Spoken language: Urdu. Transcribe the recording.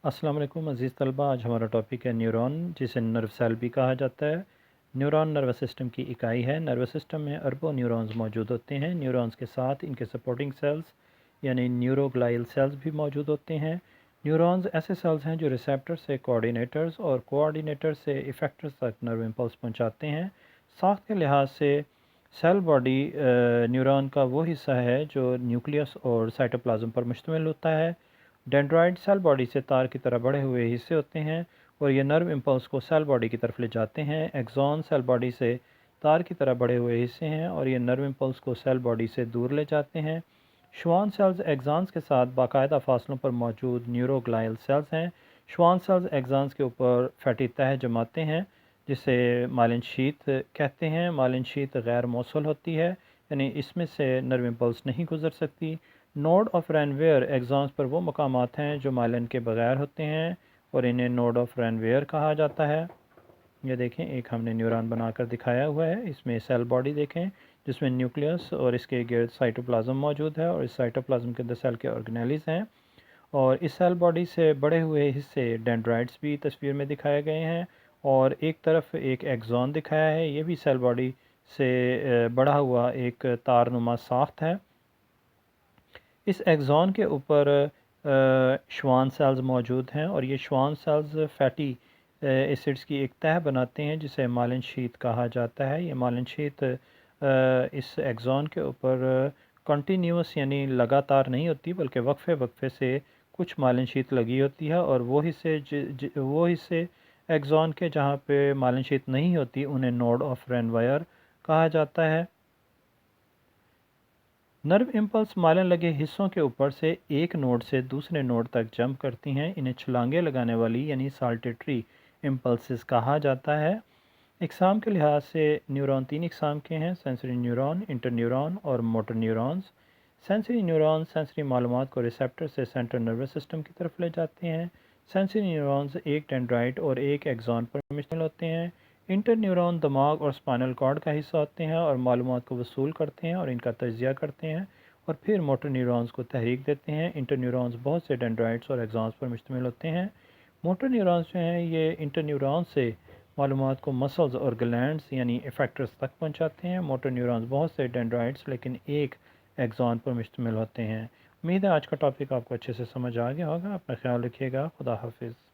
السلام علیکم عزیز طلبہ، آج ہمارا ٹاپک ہے نیورون، جسے نرو سیل بھی کہا جاتا ہے۔ نیورون نروس سسٹم کی اکائی ہے۔ نروس سسٹم میں اربوں نیورونز موجود ہوتے ہیں۔ نیورونز کے ساتھ ان کے سپورٹنگ سیلز یعنی نیوروگلائل سیلز بھی موجود ہوتے ہیں۔ نیورونز ایسے سیلز ہیں جو ریسیپٹر سے کوآرڈینیٹرز اور کوآرڈینیٹر سے ایفیکٹرز تک نرو امپلس پہنچاتے ہیں۔ ساخت کے لحاظ سے سیل باڈی نیورون کا وہ حصہ ہے جو نیوکلیس اور سائٹوپلازم پر مشتمل ہوتا ہے۔ ڈینڈرائٹ سیل باڈی سے تار کی طرح بڑھے ہوئے حصے ہوتے ہیں اور یہ نرو امپلس کو سیل باڈی کی طرف لے جاتے ہیں۔ ایکزون سیل باڈی سے تار کی طرح بڑھے ہوئے حصے ہیں اور یہ نرو امپلس کو سیل باڈی سے دور لے جاتے ہیں۔ شوان سیلز ایگزانز کے ساتھ باقاعدہ فاصلوں پر موجود نیوروگلائل سیلز ہیں۔ شوان سیلز ایگزانز کے اوپر فیٹی تہہ جماتے ہیں جسے مائلن شیت کہتے ہیں۔ مائلن شیت غیر موصل ہوتی ہے، یعنی اس میں سے نرو امپلس نہیں گزر سکتی۔ نوڈ آف رینویئر ایگزانز پر وہ مقامات ہیں جو مائلن کے بغیر ہوتے ہیں اور انہیں نوڈ آف رینویئر کہا جاتا ہے۔ یہ دیکھیں، ایک ہم نے نیورون بنا کر دکھایا ہوا ہے۔ اس میں سیل باڈی دیکھیں جس میں نیوکلیس اور اس کے گرد سائٹوپلازم موجود ہے اور اس سائٹوپلازم کے اندر سیل کے آرگنیلیز ہیں، اور اس سیل باڈی سے بڑے ہوئے حصے ڈینڈرائٹس بھی تصویر میں دکھائے گئے ہیں، اور ایک طرف ایک ایگزون دکھایا ہے، یہ بھی سیل باڈی سے بڑا ہوا ایک تارنما ساخت ہے۔ اس ایگزون کے اوپر شوان سیلز موجود ہیں اور یہ شوان سیلز فیٹی ایسڈز کی ایک تہہ بناتے ہیں جسے مائلن شیت کہا جاتا ہے۔ یہ مائلن شیت اس ایگزون کے اوپر کنٹینیوس یعنی لگاتار نہیں ہوتی، بلکہ وقفے وقفے سے کچھ مائلن شیت لگی ہوتی ہے، اور وہ حصے ایگزون کے جہاں پہ مائلن شیت نہیں ہوتی انہیں نوڈ آف رینویئر کہا جاتا ہے۔ نرو امپلس مائلن لگے حصوں کے اوپر سے ایک نوڈ سے دوسرے نوڈ تک جمپ کرتی ہیں۔ انہیں چھلانگیں لگانے والی یعنی سالٹیٹری امپلسز کہا جاتا ہے۔ اقسام کے لحاظ سے نیورون تین اقسام کے ہیں: سینسری نیورون، انٹر نیورون اور motor neurons. Sensory neuron sensory معلومات کو ریسیپٹر سے سینٹرل نروس سسٹم کی طرف لے جاتے ہیں۔ سینسری نیورونز ایک ڈینڈرائٹ اور ایک ایگزون پر مشتمل ہوتے ہیں۔ انٹر نیورون دماغ اور اسپائنل کارڈ کا حصہ ہوتے ہیں اور معلومات کو وصول کرتے ہیں اور ان کا تجزیہ کرتے ہیں، اور پھر موٹر نیورونز کو تحریک دیتے ہیں۔ انٹر نیورونز بہت سے ڈینڈرائٹس اور ایگزونز پر مشتمل ہوتے ہیں۔ موٹر نیورونز جو ہیں یہ انٹر نیورون سے معلومات کو مسلز اور گلینڈز یعنی ایفیکٹرز تک پہنچاتے ہیں۔ موٹر نیورونز بہت سے ڈینڈرائٹس لیکن ایک ایگزون پر مشتمل ہوتے ہیں۔ امید ہے آج کا ٹاپک آپ کو اچھے سے سمجھ آ گیا ہوگا۔ اپنا خیال رکھیے گا۔ خدا حافظ۔